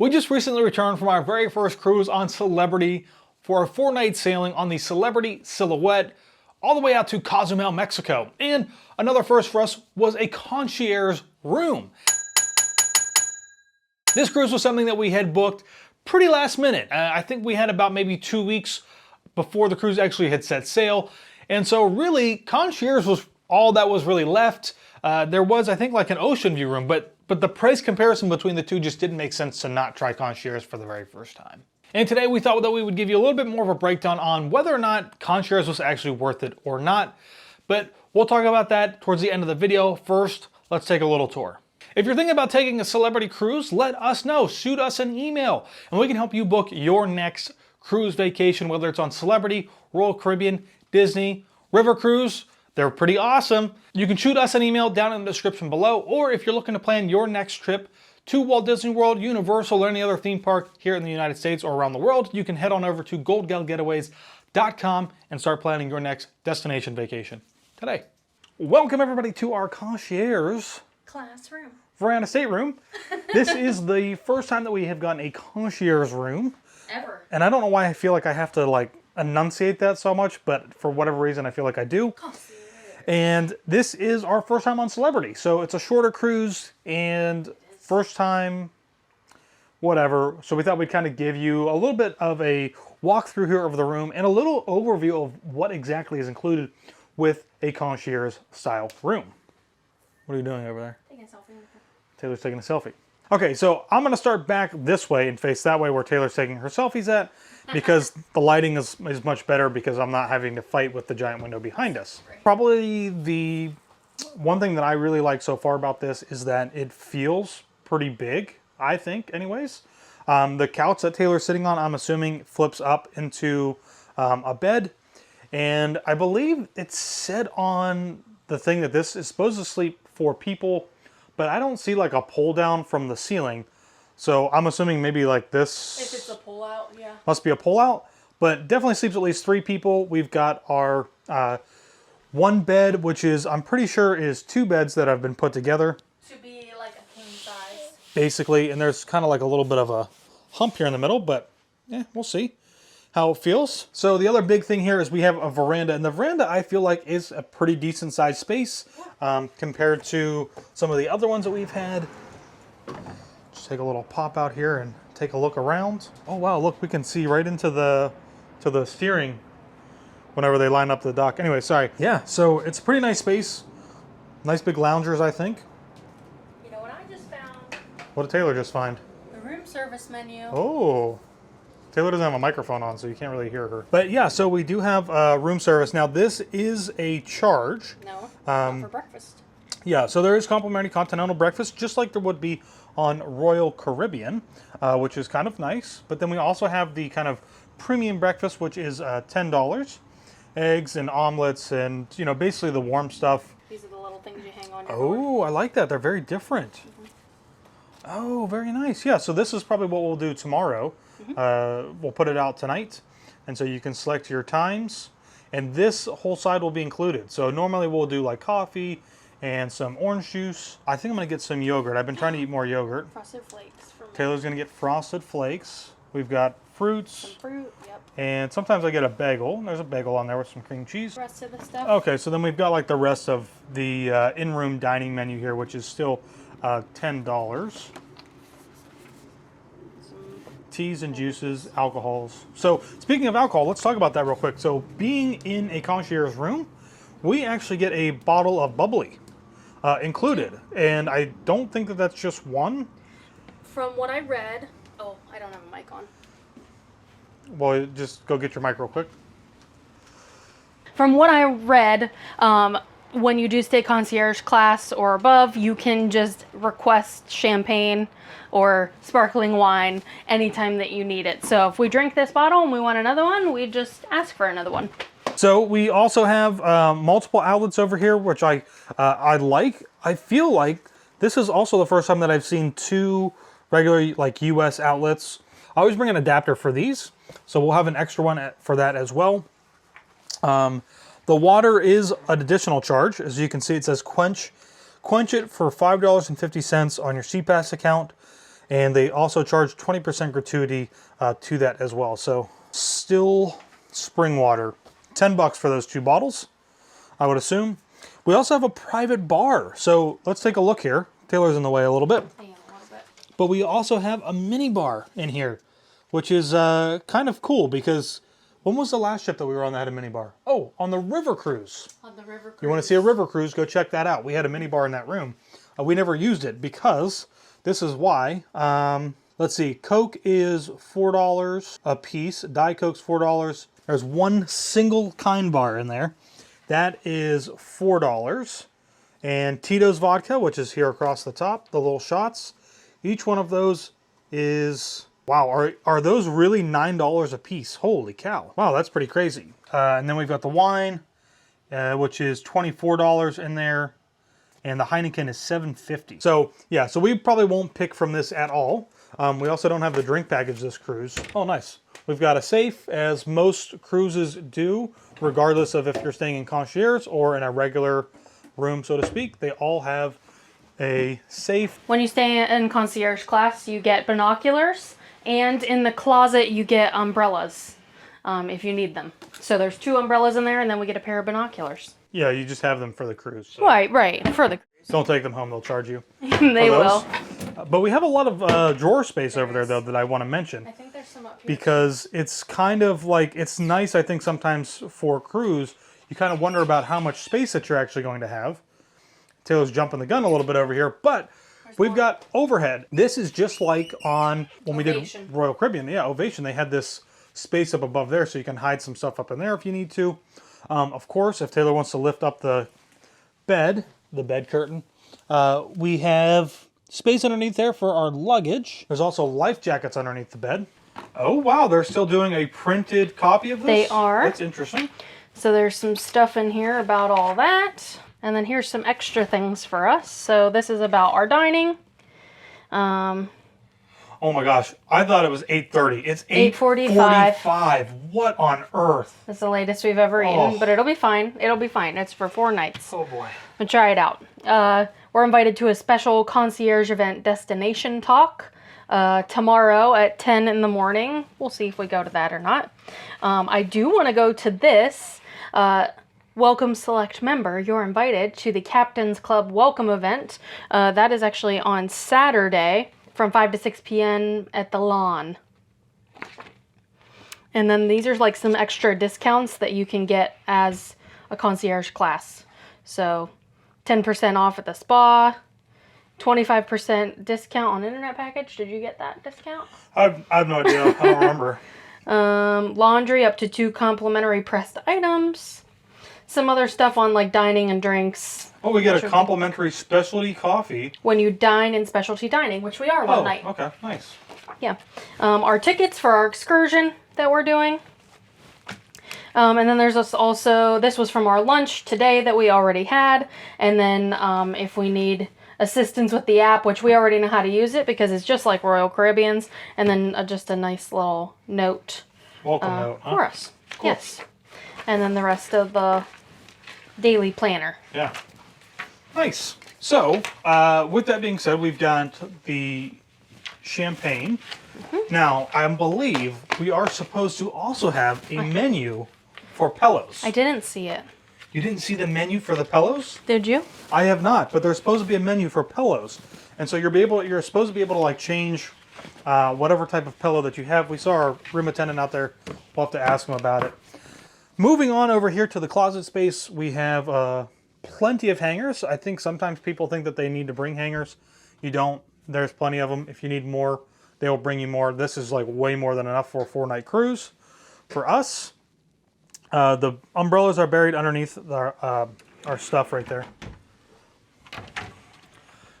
We just recently returned from our very first cruise on Celebrity for a 4-night sailing on the Celebrity Silhouette all the way out to Cozumel, Mexico. And another first for us was a concierge room. This cruise was something that we had booked pretty last minute. I think we had about maybe 2 weeks before the cruise actually had set sail. And so really, concierge was all that was really left. There was, I think, like an ocean view room, but the price comparison between the two just didn't make sense to not try concierge for the very first time. And today we thought that we would give you a little bit more of a breakdown on whether or not concierge was actually worth it or not. But we'll talk about that towards the end of the video. First, let's take a little tour. If you're thinking about taking a Celebrity cruise, let us know. Shoot us an email and we can help you book your next cruise vacation, whether it's on Celebrity, Royal Caribbean, Disney, River Cruise. They're pretty awesome. You can shoot us an email down in the description below, or if you're looking to plan your next trip to Walt Disney World, Universal, or any other theme park here in the United States or around the world, you can head on over to goldgalgetaways.com and start planning your next destination vacation today. Welcome everybody to our concierge classroom. Veranda stateroom. This is the first time that we have gotten a concierge room. Ever. And I don't know why I feel like I have to like enunciate that so much, but for whatever reason I feel like I do. Concierge. And this is our first time on Celebrity. So it's a shorter cruise and first time, whatever. So we thought we'd kind of give you a little bit of a walkthrough here of the room and a little overview of what exactly is included with a concierge style room. What are you doing over there? Taking a selfie. Taylor's taking a selfie. Okay, so I'm going to start back this way and face that way where Taylor's taking her selfies at, because the lighting is much better because I'm not having to fight with the giant window behind us. Probably the one thing that I really like so far about this is that it feels pretty big, I think, anyways. The couch that Taylor's sitting on, I'm assuming, flips up into a bed. And I believe it said on the thing that this is supposed to sleep 4 people, but I don't see like a pull down from the ceiling. So I'm assuming maybe like this. If it's a pull out, yeah. Must be a pull out, but definitely sleeps at least 3 people. We've got our one bed, which is, I'm pretty sure is 2 beds that have been put together. To be like a king size. Basically, and there's kind of like a little bit of a hump here in the middle, but yeah, we'll see how it feels. So the other big thing here is we have a veranda, and the veranda I feel like is a pretty decent sized space compared to some of the other ones that we've had. Just take a little pop out here and take a look around. Oh wow, look, we can see right into the steering whenever they line up the dock. Anyway, sorry. Yeah, so it's a pretty nice space. Nice big loungers, I think. You know what I just found? What did Taylor just find? The room service menu. Oh. Taylor doesn't have a microphone on, so you can't really hear her. But yeah, so we do have room service. Now this is a charge. No, not for breakfast. Yeah, so there is complimentary continental breakfast, just like there would be on Royal Caribbean, which is kind of nice. But then we also have the kind of premium breakfast, which is $10. Eggs and omelets and, you know, basically the warm stuff. These are the little things you hang on your door. Oh, I like that. They're very different. Mm-hmm. Oh, very nice. Yeah, so this is probably what we'll do tomorrow. Mm-hmm. We'll put it out tonight, and so you can select your times, and this whole side will be included. So normally we'll do like coffee and some orange juice. I think I'm going to get some yogurt. I've been trying to eat more yogurt. Frosted flakes for me. Taylor's going to get frosted flakes. We've got fruits. Some fruit, yep. And sometimes I get a bagel. There's a bagel on there with some cream cheese. The rest of the stuff. Okay, so then we've got like the rest of the in-room dining menu here, which is still $10. Teas and juices, alcohols. So speaking of alcohol, let's talk about that real quick. So being in a concierge room, we actually get a bottle of bubbly included. And I don't think that that's just one. From what I read, oh, I don't have a mic on. Well, just go get your mic real quick. From what I read, when you do stay concierge class or above, you can just request champagne or sparkling wine anytime that you need it. So if we drink this bottle and we want another one, we just ask for another one. So we also have multiple outlets over here, which I like. I feel like this is also the first time that I've seen 2 regular like US outlets. I always bring an adapter for these, so we'll have an extra one for that as well. The water is an additional charge. As you can see, it says quench it for $5.50 on your CPAS account. And they also charge 20% gratuity to that as well. So still spring water. $10 for those 2 bottles, I would assume. We also have a private bar. So let's take a look here. Taylor's in the way a little bit. But we also have a mini bar in here, which is kind of cool because when was the last ship that we were on that had a mini bar? Oh, on the river cruise. On the river cruise. You want to see a river cruise, go check that out. We had a mini bar in that room. We never used it because this is why. Let's see, Coke is $4 a piece. Diet Coke's $4. There's one single kind bar in there. That is $4. And Tito's vodka, which is here across the top, the little shots. Each one of those is, wow, are those really $9 a piece? Holy cow. Wow, that's pretty crazy. And then we've got the wine, which is $24 in there. And the Heineken is $7.50. So yeah, so we probably won't pick from this at all. We also don't have the drink package this cruise. Oh, nice. We've got a safe, as most cruises do, regardless of if you're staying in Concierge or in a regular room, so to speak. They all have a safe. When you stay in Concierge class, you get binoculars, and in the closet you get umbrellas if you need them. So there's 2 umbrellas in there, and then we get a pair of binoculars. Yeah, you just have them for the cruise. So. Right, for the cruise. Don't take them home, they'll charge you. They will. But we have a lot of drawer space over there, though, that I want to mention. I think there's some up here. Because it's kind of like, it's nice, I think, sometimes for a cruise, you kind of wonder about how much space that you're actually going to have. Taylor's jumping the gun a little bit over here, but we've got overhead. This is just like on when we did Royal Caribbean. Yeah, Ovation, they had this space up above there, so you can hide some stuff up in there if you need to. Of course, if Taylor wants to lift up the bed curtain, we have space underneath there for our luggage. There's also life jackets underneath the bed. Oh, wow, they're still doing a printed copy of this? They are. That's interesting. So there's some stuff in here about all that. And then here's some extra things for us. So this is about our dining. Oh my gosh, I thought it was 8:30. It's 8:45. What on earth? That's the latest we've ever eaten, but it'll be fine. It'll be fine. It's for 4 nights. Oh boy. But try it out. We're invited to a special concierge event destination talk tomorrow at 10 in the morning. We'll see if we go to that or not. I do want to go to this. Welcome select member, you're invited to the Captain's Club welcome event. That is actually on Saturday from 5 to 6 p.m. at the lawn. And then these are like some extra discounts that you can get as a concierge class. So 10% off at the spa, 25% discount on internet package. Did you get that discount? I have no idea. I don't remember. Laundry up to 2 complimentary pressed items. Some other stuff on like dining and drinks. Oh, we get a complimentary specialty coffee. When you dine in specialty dining, which we are one night. Okay, nice. Yeah. Our tickets for our excursion that we're doing. And then there's also, this was from our lunch today that we already had. And then if we need assistance with the app, which we already know how to use it because it's just like Royal Caribbean's. And then just a nice little note. Welcome note, huh? For us. Cool. Yes. And then the rest of the daily planner. Yeah. Nice. So, with that being said, we've got the champagne. Mm-hmm. Now, I believe we are supposed to also have a menu for pillows. I didn't see it. You didn't see the menu for the pillows? Did you? I have not, but there's supposed to be a menu for pillows. And so you're supposed to be able to like change whatever type of pillow that you have. We saw our room attendant out there. We'll have to ask him about it. Moving on over here to the closet space, we have plenty of hangers. I think sometimes people think that they need to bring hangers. You don't. There's plenty of them. If you need more, they will bring you more. This is like way more than enough for a 4-night cruise. For us, the umbrellas are buried underneath our stuff right there.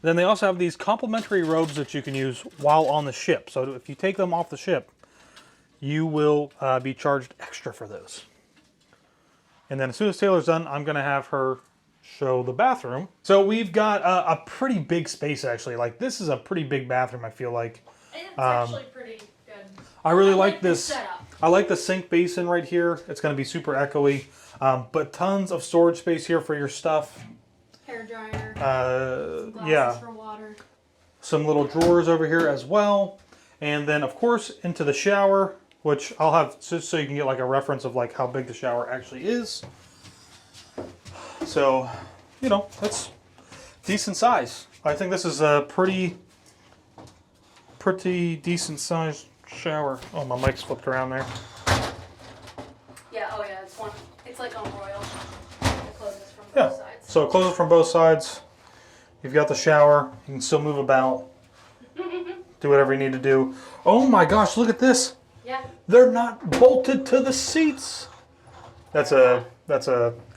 Then they also have these complimentary robes that you can use while on the ship. So if you take them off the ship, you will be charged extra for those. And then as soon as Taylor's done, I'm going to have her show the bathroom. So we've got a pretty big space, actually. Like, this is a pretty big bathroom, I feel like. It's actually pretty good. I really like this. Setup. I like the sink basin right here. It's going to be super echoey. But tons of storage space here for your stuff. Hair dryer. Yeah. For water. some little drawers over here as well. And then of course into the shower, which I'll have just so you can get like a reference of like how big the shower actually is. So, you know, that's decent size. I think this is a pretty decent sized shower. Oh, my mic's flipped around there. Yeah, oh yeah, it's like on Royal. It closes from both sides. So it closes from both sides. You've got the shower. You can still move about. Do whatever you need to do. Oh my gosh, look at this. Yeah. They're not bolted to the seats. That's a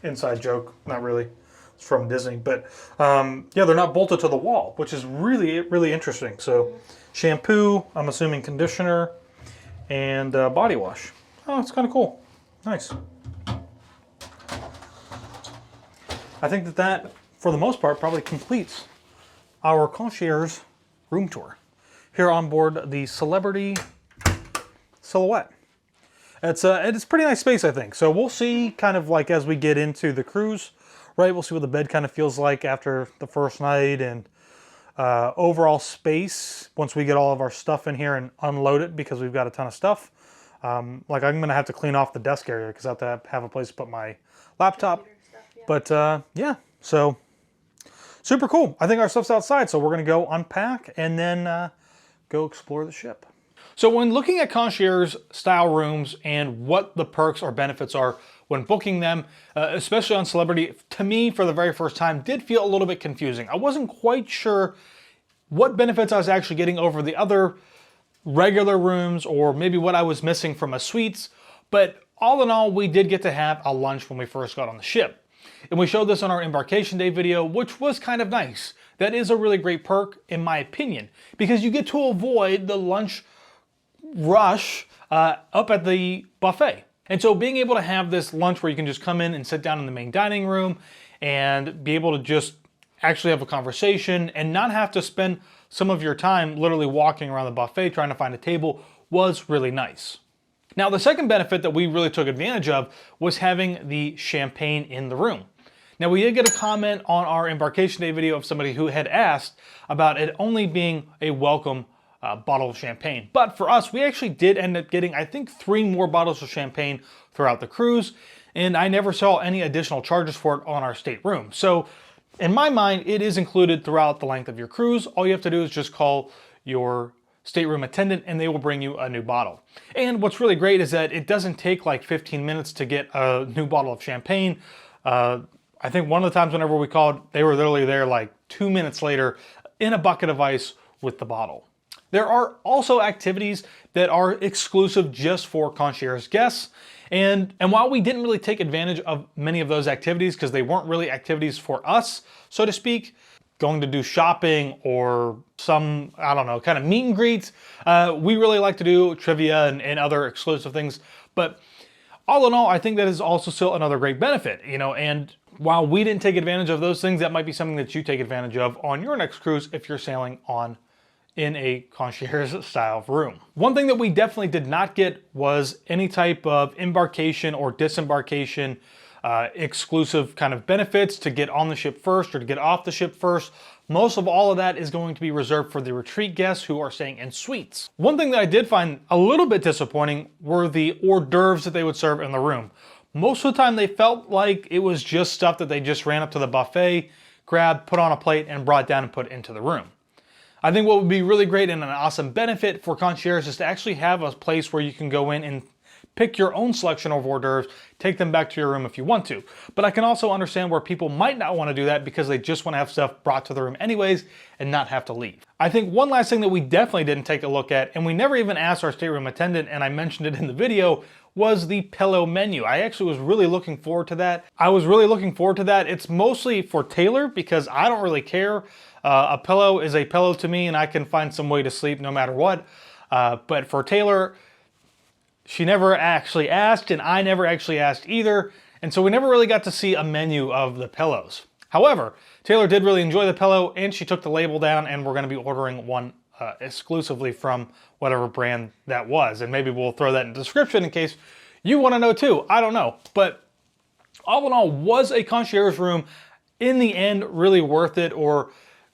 inside joke. Not really. It's from Disney, but yeah, they're not bolted to the wall, which is really interesting. So shampoo, I'm assuming conditioner, and body wash. Oh, it's kind of cool. Nice. I think that for the most part probably completes our concierge room tour here on board the Celebrity Silhouette. It's a pretty nice space, I think. So we'll see kind of like as we get into the cruise, right? We'll see what the bed kind of feels like after the first night, and overall space once we get all of our stuff in here and unload it, because we've got a ton of stuff. Like I'm gonna have to clean off the desk area because I have to have a place to put my laptop. Stuff, yeah. But yeah, so super cool. I think our stuff's outside, so we're gonna go unpack and then go explore the ship. So when looking at concierge style rooms and what the perks or benefits are when booking them, especially on Celebrity, to me for the very first time did feel a little bit confusing. I wasn't quite sure what benefits I was actually getting over the other regular rooms, or maybe what I was missing from a suites. But all in all, we did get to have a lunch when we first got on the ship. And we showed this on our embarkation day video, which was kind of nice. That is a really great perk in my opinion, because you get to avoid the lunch rush up at the buffet. And so being able to have this lunch where you can just come in and sit down in the main dining room and be able to just actually have a conversation and not have to spend some of your time literally walking around the buffet trying to find a table was really nice. Now, the second benefit that we really took advantage of was having the champagne in the room. Now, we did get a comment on our embarkation day video of somebody who had asked about it only being a welcome bottle of champagne. But for us, we actually did end up getting, I think, 3 more bottles of champagne throughout the cruise, and I never saw any additional charges for it on our stateroom. So in my mind, it is included throughout the length of your cruise. All you have to do is just call your stateroom attendant and they will bring you a new bottle. And what's really great is that it doesn't take like 15 minutes to get a new bottle of champagne. I think one of the times whenever we called, they were literally there like 2 minutes later in a bucket of ice with the bottle. There are also activities that are exclusive just for concierge guests. And while we didn't really take advantage of many of those activities because they weren't really activities for us, so to speak, going to do shopping or some, I don't know, kind of meet and greets, we really like to do trivia and other exclusive things. But all in all, I think that is also still another great benefit, you know, and while we didn't take advantage of those things, that might be something that you take advantage of on your next cruise if you're sailing in a concierge style room. One thing that we definitely did not get was any type of embarkation or disembarkation exclusive kind of benefits to get on the ship first or to get off the ship first. Most of all of that is going to be reserved for the retreat guests who are staying in suites. One thing that I did find a little bit disappointing were the hors d'oeuvres that they would serve in the room. Most of the time they felt like it was just stuff that they just ran up to the buffet, grabbed, put on a plate, and brought down and put into the room. I think what would be really great and an awesome benefit for concierge is to actually have a place where you can go in and pick your own selection of hors d'oeuvres, take them back to your room if you want to. But I can also understand where people might not want to do that because they just want to have stuff brought to the room anyways and not have to leave. I think one last thing that we definitely didn't take a look at, and we never even asked our stateroom attendant, and I mentioned it in the video, was the pillow menu. I actually was really looking forward to that. It's mostly for Taylor because I don't really care. A pillow is a pillow to me and I can find some way to sleep no matter what. But for Taylor, she never actually asked and I never actually asked either. And so we never really got to see a menu of the pillows. However, Taylor did really enjoy the pillow and she took the label down, and we're gonna be ordering one exclusively from whatever brand that was. And maybe we'll throw that in the description in case you wanna know too. I don't know. But all in all, was a concierge room in the end really worth it, or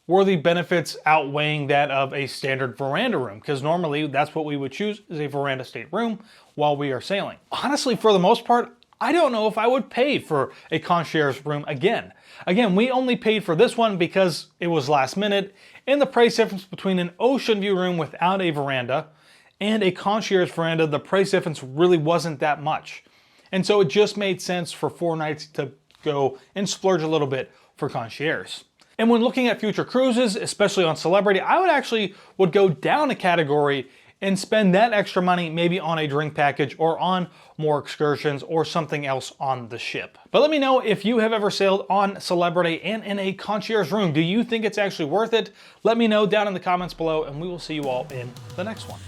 were the benefits outweighing that of a standard veranda room? Because normally that's what we would choose, is a veranda state room while we are sailing. Honestly, for the most part, I don't know if I would pay for a concierge room again. Again, we only paid for this one because it was last minute, and the price difference between an ocean view room without a veranda and a concierge veranda, the price difference really wasn't that much. And so it just made sense for 4 nights to go and splurge a little bit for concierge. And when looking at future cruises, especially on Celebrity, I would go down a category and spend that extra money maybe on a drink package or on more excursions or something else on the ship. But let me know if you have ever sailed on Celebrity and in a concierge room. Do you think it's actually worth it? Let me know down in the comments below, and we will see you all in the next one.